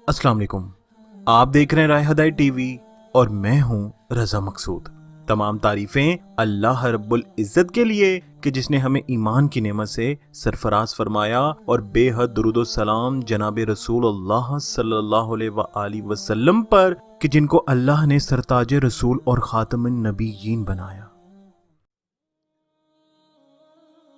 अस्सलाम वालेकुम। आप देख रहे हैं राय हदायत टीवी और मैं हूं रजा मकसूद। तमाम तारीफें अल्लाह रब्बुल इज़्ज़त के लिए कि जिसने हमें ईमान की नेमत से सरफराज फरमाया और बेहद दुरूद व सलाम जनाब रसूलुल्लाह सल्लल्लाहु अलैहि वसल्लम पर कि जिनको अल्लाह ने सरताज रसूल और खातमुन नबीयीन बनाया।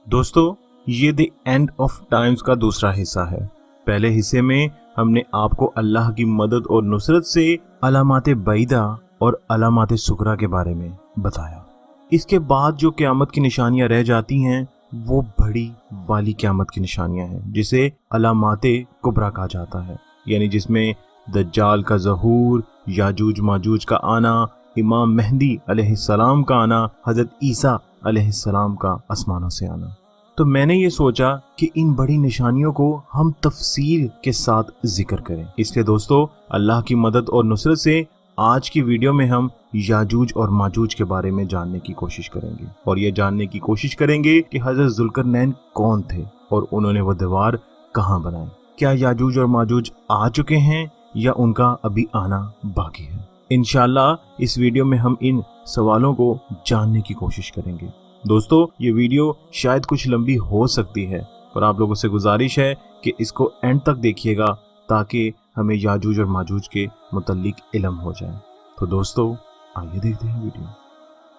दोस्तों, ये द एंड ऑफ टाइम्स का दूसरा हिस्सा है। पहले हिस्से में हमने आपको अल्लाह की मदद और नुसरत से अलामात बैदा और अलामात सुगरा के बारे में बताया। इसके बाद जो क़यामत की निशानियां रह जाती हैं वो बड़ी वाली क़यामत की निशानियां हैं, जिसे अलामात कुबरा कहा जाता है, यानी जिसमें दज्जाल का ज़हूर, याजूज माजूज का आना, इमाम मेहदी अलैहिस्सलाम का आना, हज़रत ईसा अलैहिस्सलाम का आसमानों से आना। तो मैंने ये सोचा कि इन बड़ी निशानियों को हम तफसील के साथ जिक्र करें। इसलिए दोस्तों, अल्लाह की मदद और नुसरत से आज की वीडियो में हम याजूज और माजूज के बारे में जानने की कोशिश करेंगे और ये जानने की कोशिश करेंगे कि हज़रत ज़ुल्करनैन कौन थे और उन्होंने वो दीवार कहाँ बनाई। क्या याजूज और माजूज आ चुके हैं या उनका अभी आना बाकी है? इंशाअल्लाह इस वीडियो में हम इन सवालों को जानने की कोशिश करेंगे। दोस्तों, ये वीडियो शायद कुछ लंबी हो सकती है, पर आप लोगों से गुजारिश है कि इसको एंड तक देखिएगा ताकि हमें याजूज और माजूज के मुतल्लिक इल्म हो जाए। तो दोस्तों, आइए देखते हैं वीडियो।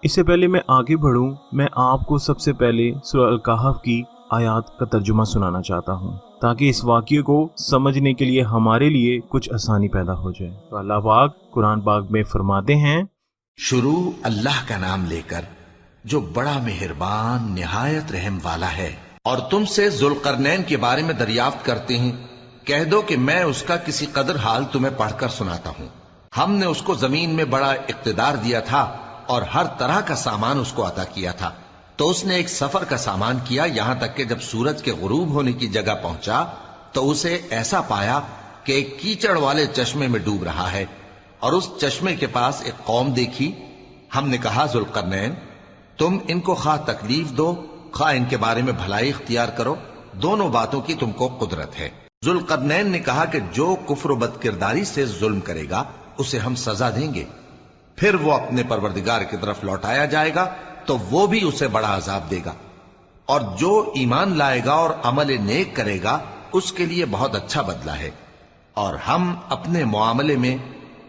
इससे पहले मैं आगे बढ़ूं, मैं आपको सबसे पहले सूरह अल कहफ की आयात का तर्जुमा सुनाना चाहता हूं, ताकि इस वाक़ये को समझने के लिए हमारे लिए कुछ आसानी पैदा हो जाए। तो अल्लाह पाक कुरान पाक में फरमाते हैं, शुरू अल्लाह का नाम लेकर जो बड़ा मेहरबान निहायत रहम वाला है। और तुमसे जुल्करनैन के बारे में दरियाफ्त करते हैं, कह दो कि मैं उसका किसी कदर हाल तुम्हें पढ़कर सुनाता हूं। हमने उसको जमीन में बड़ा इक्तिदार दिया था और हर तरह का सामान उसको अता किया था। तो उसने एक सफर का सामान किया, यहां तक कि जब सूरज के गुरूब होने की जगह पहुंचा तो उसे ऐसा पाया कि एक कीचड़ वाले चश्मे में डूब रहा है और उस चश्मे के पास एक कौम देखी। हमने कहा, जुल्करनैन, तुम इनको खा तकलीफ दो, खा इनके बारे में भलाई इख्तियार करो, दोनों बातों की तुमको कुदरत है। जुल्करनैन ने कहा कि जो कुफ्र बदकिरदारी से जुल्म करेगा उसे हम सजा देंगे, फिर वो अपने परवरदिगार की तरफ लौटाया जाएगा तो वो भी उसे बड़ा अजाब देगा, और जो ईमान लाएगा और अमल नेक करेगा उसके लिए बहुत अच्छा बदला है, और हम अपने मुआमले में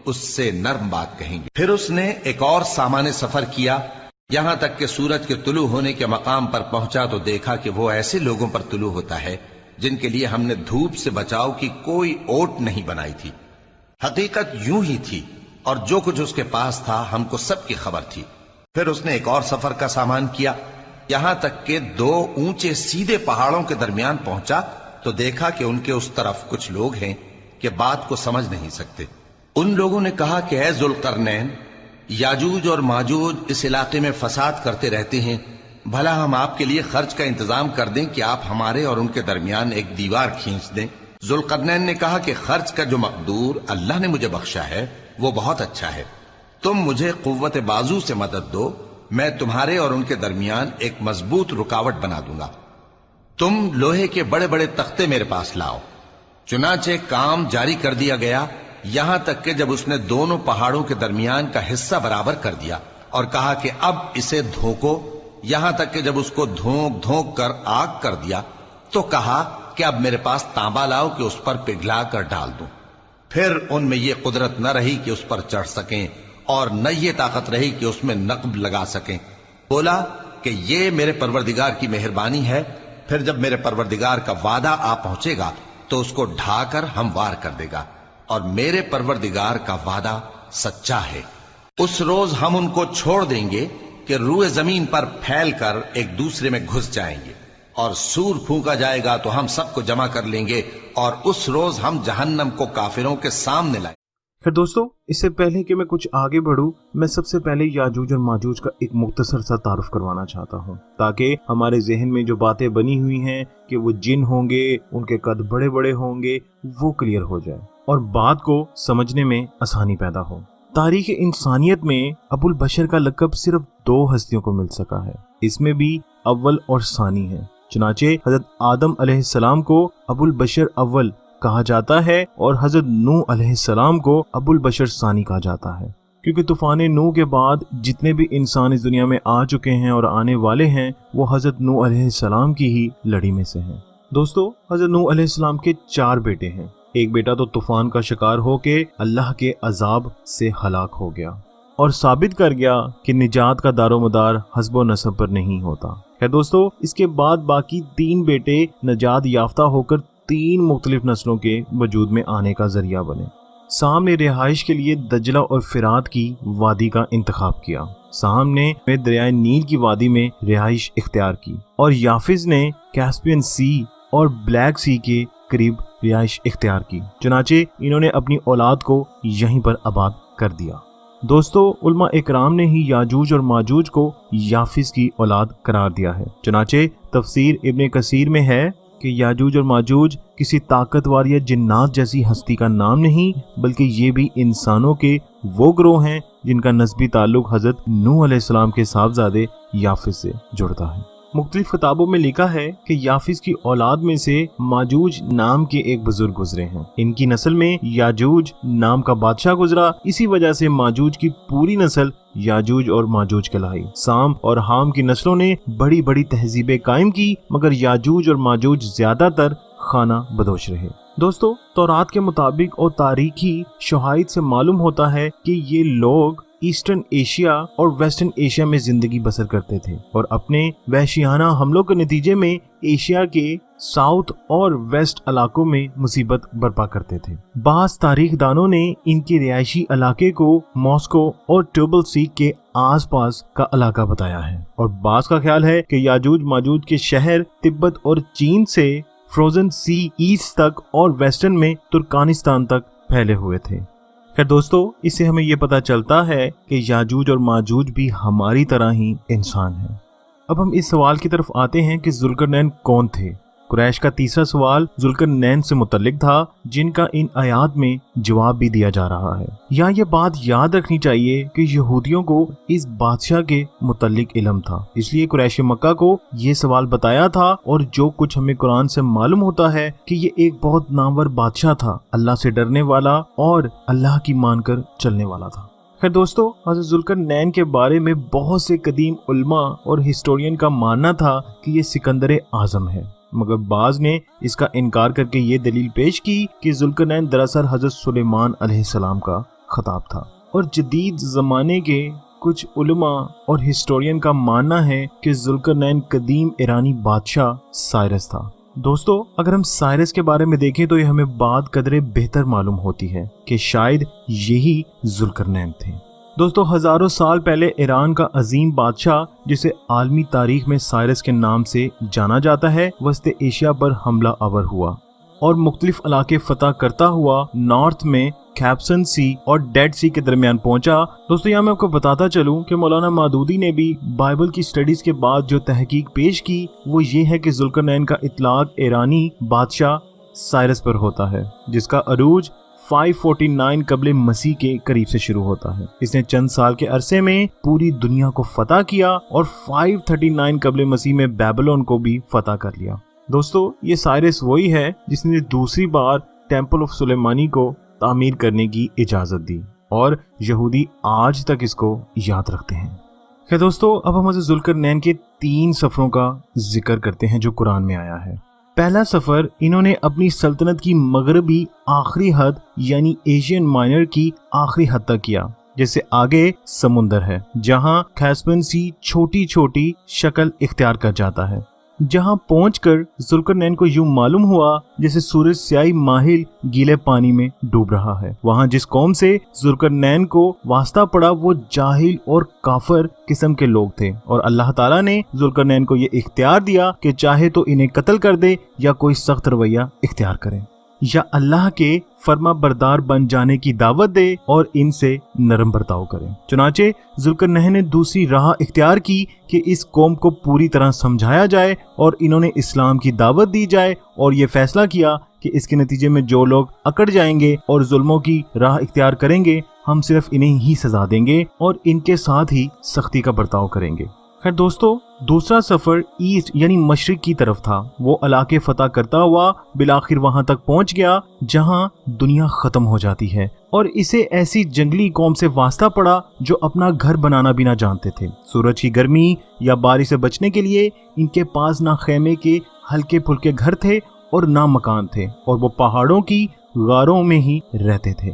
उससे नर्म बात कहेंगे। फिर उसने एक और सामान्य सफर किया, यहां तक कि सूरज के तुलू होने के मकाम पर पहुंचा तो देखा कि वो ऐसे लोगों पर तुलू होता है जिनके लिए हमने धूप से बचाव की कोई ओट नहीं बनाई थी। हकीकत यूं ही थी और जो कुछ उसके पास था हमको सबकी खबर थी। फिर उसने एक और सफर का सामान किया, यहां तक कि दो ऊंचे सीधे पहाड़ों के दरमियान पहुंचा तो देखा कि उनके उस तरफ कुछ लोग हैं कि बात को समझ नहीं सकते। उन लोगों ने कहा कि ऐ जुल्करनैन, याजूज और माजूज इस इलाके में फसाद करते रहते हैं, भला हम आपके लिए खर्च का इंतजाम कर दें कि आप हमारे और उनके दरमियान एक दीवार खींच दें। जुल्करनैन ने कहा कि खर्च का जो मकदूर अल्लाह ने मुझे बख्शा है वो बहुत अच्छा है। तुम मुझे कुव्वत बाजू से मदद दो, मैं तुम्हारे और उनके दरमियान एक मजबूत रुकावट बना दूंगा। तुम लोहे के बड़े बड़े तख्ते मेरे पास लाओ। चुनाचे काम जारी कर दिया गया, यहां तक कि जब उसने दोनों पहाड़ों के दरमियान का हिस्सा बराबर कर दिया और कहा कि अब इसे धोको, यहां तक कि जब उसको धोंक धोंक कर आग कर दिया तो कहा कि अब मेरे पास तांबा लाओ कि उस पर पिघला कर डाल दूं। फिर उनमें यह कुदरत न रही कि उस पर चढ़ सकें और न ये ताकत रही कि उसमें नक्ब लगा सकें। बोला कि ये मेरे परवरदिगार की मेहरबानी है, फिर जब मेरे परवरदिगार का वादा आ पहुंचेगा तो उसको ढाकर हमवार कर देगा, और मेरे परवरदिगार का वादा सच्चा है। उस रोज हम उनको छोड़ देंगे कि रूए जमीन पर फैलकर एक दूसरे में घुस जाएंगे, और सूर फूंका जाएगा तो हम सबको जमा कर लेंगे, और उस रोज हम जहन्नम को काफिरों के सामने लाएंगे। फिर दोस्तों, इससे पहले कि मैं कुछ आगे बढ़ूं, मैं सबसे पहले याजूज और माजूज का एक मुख्तसर सा तारुफ करवाना चाहता हूं, ताकि हमारे जहन में जो बातें बनी हुई हैं कि वो जिन होंगे, उनके कद बड़े बड़े होंगे, वो क्लियर हो जाए और बात को समझने में आसानी पैदा हो। तारीख इंसानियत में अबुल बशर का लक़ब सिर्फ 2 हस्तियों को मिल सका है, इसमें भी अव्वल और सानी है। चुनाचे हजरत आदम अलैहिस्सलाम को अबुल बशर अव्वल कहा जाता है और हजरत नूह अलैहिस्सलाम को अबुल बशर सानी कहा जाता है, क्योंकि तूफान नूह के बाद जितने भी इंसान इस दुनिया में आ चुके हैं और आने वाले हैं वो हजरत नूह अलैहिस्सलाम की ही लड़ी में से हैं। दोस्तों, हजरत नूह अलैहिस्सलाम के 4 बेटे हैं। एक बेटा तो तूफान का शिकार होके अल्लाह के अजाब से हलाक हो गया और साबित कर गया कि निजात का दारोमदार हस्बो नसब पर नहीं होता है। दोस्तों, इसके बाद बाकी 3 बेटे नजात याफ्ता होकर 3 मुख्तलिफ नस्लों के वजूद में आने का जरिया बने। साम ने रिहाइश के लिए दजला और फिरात की वादी का इंतखाब किया। साम ने दरियाए नील की वादी में रिहाइश इख्तियार की और याफिज ने कैस्पियन सी और ब्लैक सी के करीब रिहाइश इख्तियार की। चुनाचे इन्होंने अपनी औलाद को यहीं पर आबाद कर दिया। दोस्तों, उलमा इकराम ने ही याजूज और माजूज को याफिज की औलाद करार दिया है। चुनाचे तफसीर इब्ने कसीर में है कि याजूज और माजूज किसी ताकतवर या जिन्नात जैसी हस्ती का नाम नहीं, बल्कि ये भी इंसानों के वो ग्रोह हैं जिनका नस्बी ताल्लुक हजरत नूह अलैहिस्सलाम के साहबजादे याफिज से जुड़ता है। मुख्तलिफ किताबों में लिखा है कि याफिज की औलाद में से माजूज नाम के एक बुजुर्ग गुजरे हैं। इनकी नस्ल में याजूज नाम का बादशाह गुजरा। इसी वजह से माजूज की पूरी नस्ल याजूज और माजूज कहलाई। साम और हाम की नस्लों ने बड़ी बड़ी तहजीबें कायम की, मगर याजूज और माजूज ज्यादातर खाना बदोश रहे। दोस्तों, तौरात के मुताबिक और तारीखी शहाहिद से मालूम होता है कि ये लोग ईस्टर्न एशिया और वेस्टर्न एशिया में जिंदगी बसर करते थे और अपने वहशियाना हमलों के नतीजे में एशिया के साउथ और वेस्ट इलाकों में मुसीबत बर्पा करते थे। बास तारीखदानों ने इनके रिहायशी इलाके को मॉस्को और ट्यूबल सी के आसपास का इलाका बताया है और बास का ख्याल है कि याजूज माजूज के शहर तिब्बत और चीन से फ्रोजन सी ईस्ट तक और वेस्टर्न में तुर्कानिस्तान तक फैले हुए थे। खैर दोस्तों, इससे हमें ये पता चलता है कि याजूज और माजूज भी हमारी तरह ही इंसान हैं। अब हम इस सवाल की तरफ आते हैं कि जुल्करनैन कौन थे। कुरैश का तीसरा सवाल जुल्करनैन से मुतल्लिक था, जिनका इन आयात में जवाब भी दिया जा रहा है। यहाँ ये बात याद रखनी चाहिए कि यहूदियों को इस बादशाह के मुतल्लिक इल्म था, इसलिए कुरैश मक्का को ये सवाल बताया था। और जो कुछ हमें कुरान से मालूम होता है कि ये एक बहुत नामवर बादशाह था, अल्लाह से डरने वाला और अल्लाह की मानकर चलने वाला था। खैर दोस्तों, हज़रत जुल्करनैन के बारे में बहुत से कदीम उल्मा और हिस्टोरियन का मानना था कि ये सिकंदर आजम है, मगर बाज ने इसका इनकार करके ये दलील पेश की कि जुल्करनैन दरअसल हजरत सुलेमान अलैहिस्सलाम का खिताब था। और जदीद ज़माने के कुछ उलमा और हिस्टोरियन का मानना है कि जुल्करनैन कदीम ईरानी बादशाह साइरस था। दोस्तों, अगर हम साइरस के बारे में देखें तो ये हमें बात कदरे बेहतर मालूम होती है कि शायद यही जुल्करनैन थे। दोस्तों, हजारों साल पहले ईरान का अजीम बादशाह, जिसे आलमी तारीख में साइरस के नाम से जाना जाता है, वस्त एशिया पर हमला आवर हुआ और मुख्तलिफ इलाके फतह करता हुआ नॉर्थ में कैप्सन सी और डेड सी के दरमियान पहुंचा। दोस्तों, यहाँ मैं आपको बताता चलूं कि मौलाना मादूदी ने भी बाइबल की स्टडीज के बाद जो तहकीक पेश की वो ये है कि जुल्करनैन का इतलाक ईरानी बादशाह साइरस पर होता है, जिसका अरूज 549 कबले मसीह के करीब से शुरू होता है। इसने चंद साल के अरसे में पूरी दुनिया को फतह किया और 539 कबले मसीह में बेबीलोन को भी फतह कर लिया। दोस्तों, ये साइरस वही है जिसने दूसरी बार टेंपल ऑफ सुलेमानी को तामीर करने की इजाजत दी और यहूदी आज तक इसको याद रखते हैं। खैर दोस्तों, अब हम हज़रत जुल्करनैन के 3 सफरों का जिक्र करते हैं जो कुरान में आया है। पहला सफर इन्होंने अपनी सल्तनत की मगरबी आखिरी हद यानी एशियन माइनर की आखिरी हद तक किया, जैसे आगे समुंदर है जहां कैस्पियन सी छोटी छोटी शक्ल इख्तियार कर जाता है, जहां पहुंचकर जुल्करनैन को यूं मालूम हुआ जैसे सूरज स्याही माहिल गीले पानी में डूब रहा है। वहां जिस कौम से जुल्करनैन को वास्ता पड़ा वो जाहिल और काफर किस्म के लोग थे और अल्लाह ताला ने जुल्करनैन को ये इख्तियार दिया कि चाहे तो इन्हें कत्ल कर दे या कोई सख्त रवैया इख्तियार करे या अल्लाह के फर्मा बरदार बन जाने की दावत दे और इनसे नरम बर्ताव करे। चुनाचे जुल्करनैन ने दूसरी राह इख्तियार की कि इस कौम को पूरी तरह समझाया जाए और इन्होंने इस्लाम की दावत दी जाए और ये फैसला किया कि इसके नतीजे में जो लोग अकड़ जाएंगे और जुल्मों की राह इख्तियार करेंगे, हम सिर्फ इन्हें ही सजा देंगे और इनके साथ ही सख्ती का बर्ताव करेंगे। खैर दोस्तों, दूसरा सफर ईस्ट यानी मशरिक की तरफ था। वो इलाके फतह करता हुआ बिलाखिर वहां तक पहुंच गया जहां दुनिया खत्म हो जाती है, और इसे ऐसी जंगली कौम से वास्ता पड़ा जो अपना घर बनाना भी ना जानते थे। सूरज की गर्मी या बारिश से बचने के लिए इनके पास ना खेमे के हल्के फुल्के घर थे और ना मकान थे, और वो पहाड़ों की गारों में ही रहते थे।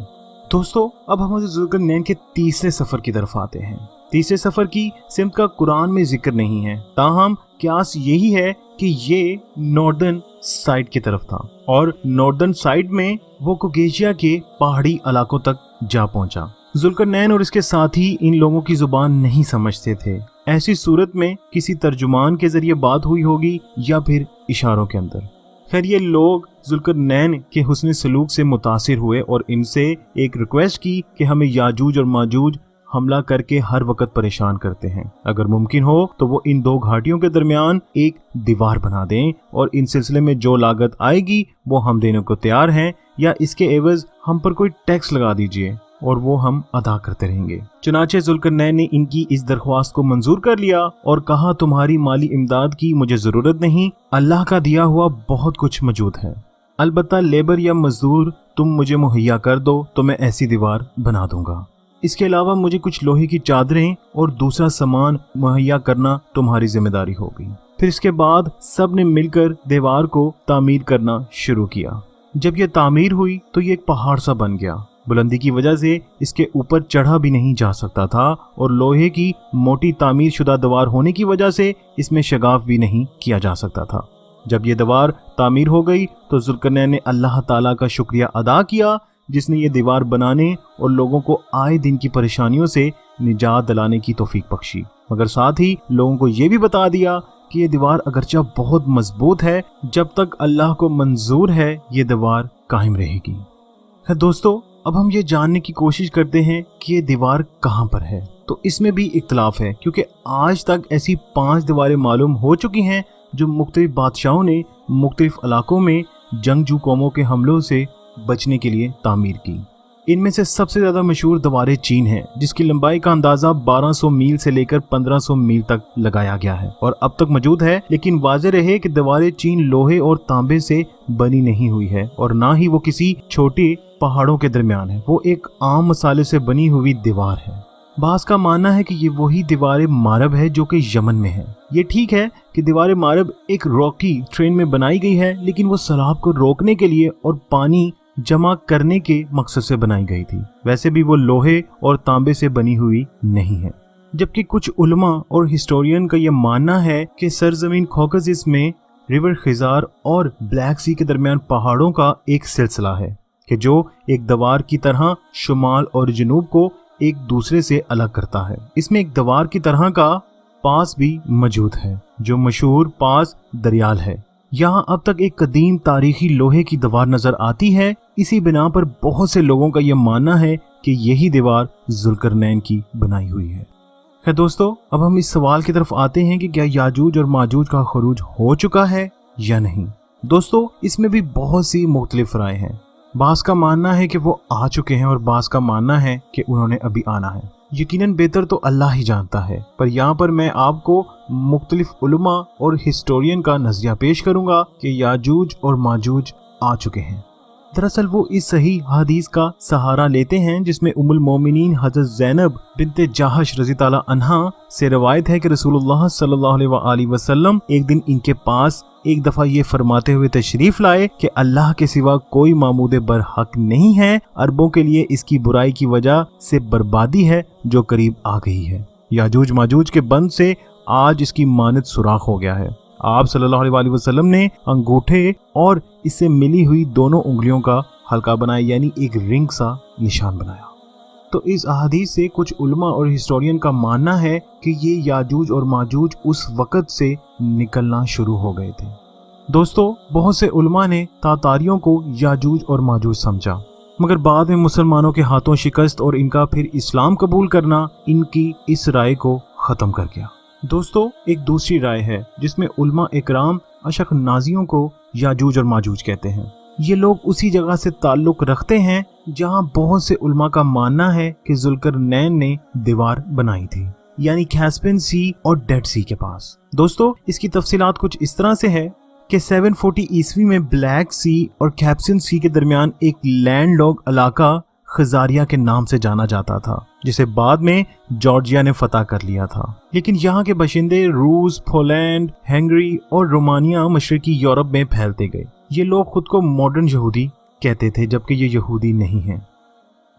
दोस्तों, अब हम जुल्करनैन के तीसरे सफर की तरफ आते हैं। तीसरे सफर की सिमत का कुरान में जिक्र नहीं है, ताहम क्यास यही है कि ये नॉर्दर्न साइड की तरफ था, और नॉर्दर्न साइड में वो कोकेशिया के पहाड़ी इलाकों तक जा पहुंचा। जुल्करनैन और इसके साथी इन लोगों की जुबान नहीं समझते थे। ऐसी सूरत में किसी तर्जुमान के जरिए बात हुई होगी या फिर इशारों के अंदर। खैर, ये लोग जुल्करनैन के हुस्न सलूक से मुतासिर हुए और इनसे एक रिक्वेस्ट की कि हमें याजूज और माजूज हमला करके हर वक्त परेशान करते हैं, अगर मुमकिन हो तो वो इन दो घाटियों के दरमियान एक दीवार बना दें, और इन सिलसिले में जो लागत आएगी वो हम देने को तैयार हैं, या इसके एवज हम पर कोई टैक्स लगा दीजिए और वो हम अदा करते रहेंगे। चुनाचे जुल्करनैन ने इनकी इस दरख्वास्त को मंजूर कर लिया और कहा, तुम्हारी माली इमदाद की मुझे जरूरत नहीं, अल्लाह का दिया हुआ बहुत कुछ मौजूद है। अलबत्ता लेबर या मजदूर तुम मुझे मुहैया कर दो तो मैं ऐसी दीवार बना दूंगा। इसके अलावा मुझे कुछ लोहे की चादरें और दूसरा सामान मुहैया करना तुम्हारी जिम्मेदारी होगी। फिर इसके बाद सब ने मिलकर दीवार को तामीर करना शुरू किया। जब यह तामीर हुई तो ये एक पहाड़ सा बन गया। बुलंदी की वजह से इसके ऊपर चढ़ा भी नहीं जा सकता था, और लोहे की मोटी तामीर शुदा दीवार होने की वजह से इसमें शगाफ भी नहीं किया जा सकता था। जब ये दीवार तामीर हो गई तो जुल्करनैन ने अल्लाह ताला का शुक्रिया अदा किया, जिसने ये दीवार बनाने और लोगों को आए दिन की परेशानियों से निजात दिलाने की तौफीक बख्शी, मगर साथ ही लोगों को ये भी बता दिया कि ये दीवार अगरचा बहुत मजबूत है, जब तक अल्लाह को मंजूर है ये दीवार कायम रहेगी। दोस्तों, अब हम ये जानने की कोशिश करते हैं कि ये दीवार कहाँ पर है। तो इसमें भी इख्तलाफ है, क्योंकि आज तक ऐसी 5 दीवारें मालूम हो चुकी हैं जो मुख्तलिफ बादशाहों ने मुख्तलिफ इलाकों में जंगजू कौमों के हमलों से बचने के लिए तामीर की। इनमें से सबसे ज्यादा मशहूर दीवारें चीन है, जिसकी लंबाई का अंदाजा 1200 मील से लेकर 1500 मील तक लगाया गया है और अब तक मौजूद है। लेकिन वाज़ेह रहे कि दीवारें चीन लोहे और तांबे से बनी नहीं हुई है, और ना ही वो किसी छोटे पहाड़ों के दरमियान है। वो एक आम मसाले से बनी हुई दीवार है। बास का मानना है कि ये वही दीवार मारब है जो कि यमन में है। ये ठीक है कि दीवार मारब एक रॉकी ट्रेन में बनाई गई है, लेकिन वो सैलाब को रोकने के लिए और पानी जमा करने के मकसद से बनाई गई थी। वैसे भी वो लोहे और तांबे से बनी हुई नहीं है। जबकि कुछ उलमा और हिस्टोरियन का ये मानना है कि सरजमीन कॉकेसिस में रिवर खिजार और ब्लैक सी के दरमियान पहाड़ों का एक सिलसिला है कि जो एक दीवार की तरह शुमाल और जनूब को एक दूसरे से अलग करता है। इसमें एक दीवार की तरह का पास भी मौजूद है जो मशहूर पास दरियाल है। यहाँ अब तक एक कदीम तारीखी लोहे की दीवार नजर आती है। इसी बिना पर बहुत से लोगों का यह मानना है कि यही दीवार जुल्करनैन की बनाई हुई है। खैर दोस्तों, अब हम इस सवाल की तरफ आते हैं कि क्या याजूज और माजूज का खरूज हो चुका है या नहीं। दोस्तों, इसमें भी बहुत सी मुख्तलिफ राय हैं। बास का मानना है कि वो आ चुके हैं और बास का मानना है कि उन्होंने अभी आना है। यकीनन बेहतर तो अल्लाह ही जानता है, पर यहाँ पर मैं आपको मुख्तलिफ उलमा और हिस्टोरियन का नजरिया पेश करूंगा कि याजूज और माजूज आ चुके हैं। दरअसल वो इस सही हदीस का सहारा लेते हैं जिसमें उम्मुल मोमिनीन हजरत ज़ैनब बिन्ते जाहश रज़ी ताला अन्हा से रवायत है कि रसूलुल्लाह सल्लल्लाहु अलैहि वसल्लम एक दिन इनके पास एक दफा ये फरमाते हुए तशरीफ लाए कि अल्लाह के सिवा कोई मामूद बरहक नहीं है, अरबों के लिए इसकी बुराई की वजह से बर्बादी है जो करीब आ गई है। याजूज माजूज के बंद से आज इसकी मानद सुराख हो गया है। आप सल्लल्लाहु अलैहि वसल्लम ने अंगूठे और इससे मिली हुई दोनों उंगलियों का हल्का बनाया, यानी एक रिंग सा निशान बनाया। तो इस अहादीस से कुछ उलमा और हिस्टोरियन का मानना है कि ये याजूज और माजूज उस वक़्त से निकलना शुरू हो गए थे। दोस्तों, बहुत से उलमा ने तातारियों को याजूज और माजूज समझा, मगर बाद में मुसलमानों के हाथों शिकस्त और इनका फिर इस्लाम कबूल करना इनकी इस राय को ख़त्म कर गया। दोस्तों, एक दूसरी राय है जिसमें उलमा इकराम अशक नाजियों को याजूज और माजूज कहते हैं। ये लोग उसी जगह से ताल्लुक रखते हैं जहां बहुत से उलमा का मानना है कि जुल्करनैन ने दीवार बनाई थी। यानी कैस्पियन सी और डेड सी के पास। दोस्तों इसकी तफसीलात कुछ इस तरह से है कि 740 ईस्वी में ब्लैक सी और कैस्पियन सी के दरमियान एक लैंडलॉक इलाका खजारिया के नाम से जाना जाता था, जिसे बाद में जॉर्जिया ने फतह कर लिया था। लेकिन यहाँ के बाशिंदे रूस, पोलैंड, हंगरी और रोमानिया मशरकी यूरोप में फैलते गए। ये लोग खुद को मॉडर्न यहूदी कहते थे, जबकि ये यहूदी नहीं हैं।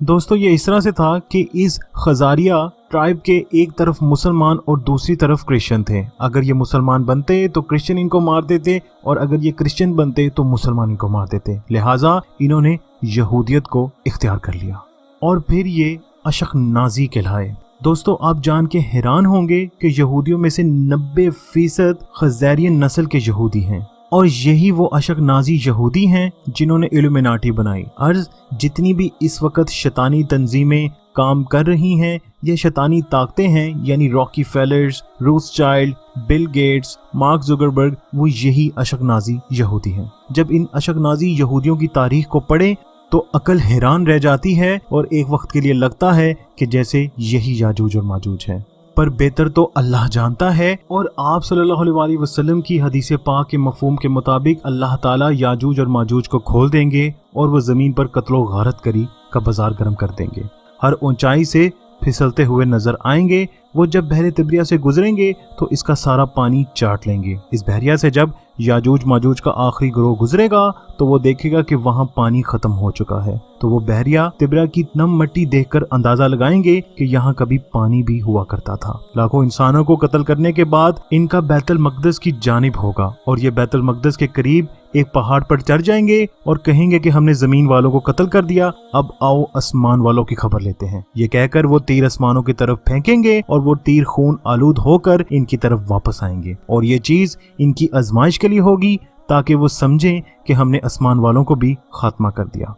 दोस्तों ये इस तरह से था कि इस खजारिया ट्राइब के एक तरफ मुसलमान और दूसरी तरफ क्रिश्चियन थे। अगर ये मुसलमान बनते तो क्रिश्चियन इनको मार देते, और अगर ये क्रिश्चियन बनते तो मुसलमान इनको मार देते। लिहाजा इन्होंने यहूदियत को इख्तियार कर लिया और फिर ये अशकनाजी कहलाए। दोस्तों आप जान के हैरान होंगे कि यहूदियों में से 90% खज़ारियन नस्ल के यहूदी हैं, और यही वो अशकनाजी यहूदी हैं जिन्होंने इल्यूमिनाटी बनाई। अर्ज जितनी भी इस वक्त शैतानी तंजीमें काम कर रही हैं, ये शैतानी ताकतें हैं, यानी Rocky failures, Rothschild, Bill Gates, mark Zuckerberg, वो यही अशकनाजी यहूदी हैं। जब इन अशकनाजी यहूदियों की तारीख को पढ़ें तो अकल हैरान रह जाती है, और एक वक्त के लिए लगता है कि जैसे यही याजूज और माजूज है। पर बेहतर तो अल्लाह जानता है, और आप सल्लल्लाहु अलैहि वसल्लम की हदीस पाक के मफहूम के मुताबिक अल्लाह ताला याजूज और माजूज को खोल देंगे और वो ज़मीन पर कत्लो गारत करी का बाजार गर्म कर देंगे। हर ऊंचाई से फिसलते हुए नजर आएंगे। वो जब बहरे तिब्रिया से गुजरेंगे तो इसका सारा पानी चाट लेंगे। इस बहरिया से जब याजूज माजूज का आखिरी ग्रोह गुजरेगा तो वो देखेगा कि वहाँ पानी खत्म हो चुका है, तो वो बहरिया तिब्रिया की नम मिट्टी देखकर अंदाजा लगाएंगे कि यहाँ कभी पानी भी हुआ करता था। लाखों इंसानों को कत्ल करने के बाद इनका बैतुल मक़दस की जानिब होगा, और ये बैतुल मक़दस के करीब एक पहाड़ पर चढ़ जाएंगे और कहेंगे कि हमने जमीन वालों को कत्ल कर दिया, अब आओ आसमान वालों की खबर लेते हैं। ये कहकर वो तीर आसमानों की तरफ फेंकेंगे और वो तीर खून आलूद होकर इनकी तरफ वापस आएंगे, और ये चीज इनकी आजमाइश के लिए होगी ताकि वो समझें कि हमने आसमान वालों को भी खात्मा कर दिया।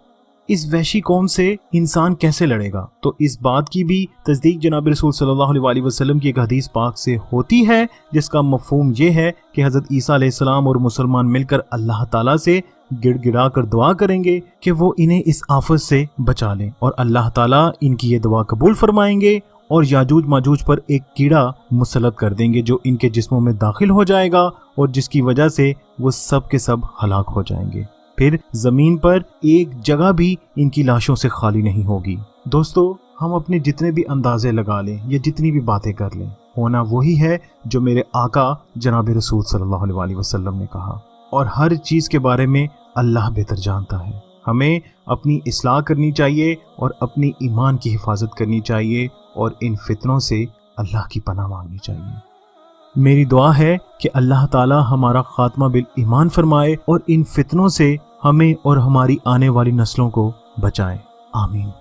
इस वहशी कौम से इंसान कैसे लड़ेगा? तो इस बात की भी तस्दीक जनाब रसूल सल्लल्लाहु अलैहि वसल्लम की एक हदीस पाक से होती है, जिसका मफहूम ये है कि हज़रत ईसा अलैहिस्सलाम और मुसलमान मिलकर अल्लाह ताला से गिड़गिड़ा कर दुआ करेंगे कि वो इन्हें इस आफत से बचा लें, और अल्लाह ताला इनकी ये दुआ कबूल फरमाएंगे और याजूज माजूज पर एक कीड़ा मुसल्लत कर देंगे जो इनके जिस्मों में दाखिल हो जाएगा, और जिसकी वजह से वो सब के सब हलाक हो जाएंगे। फिर जमीन पर एक जगह भी इनकी लाशों से खाली नहीं होगी। दोस्तों हम अपने जितने भी अंदाजे लगा लें या जितनी भी बातें कर लें, होना वही है जो मेरे आका जनाब रसूल सल्लल्लाहु अलैहि वसल्लम ने कहा, और हर चीज़ के बारे में अल्लाह बेहतर जानता है। हमें अपनी इस्लाह करनी चाहिए और अपनी ईमान की हिफाजत करनी चाहिए, और इन फितनों से अल्लाह की पनाह मांगनी चाहिए। मेरी दुआ है कि अल्लाह ताला हमारा खात्मा बिल ईमान फरमाए और इन फितनों से हमें और हमारी आने वाली नस्लों को बचाए। आमीन।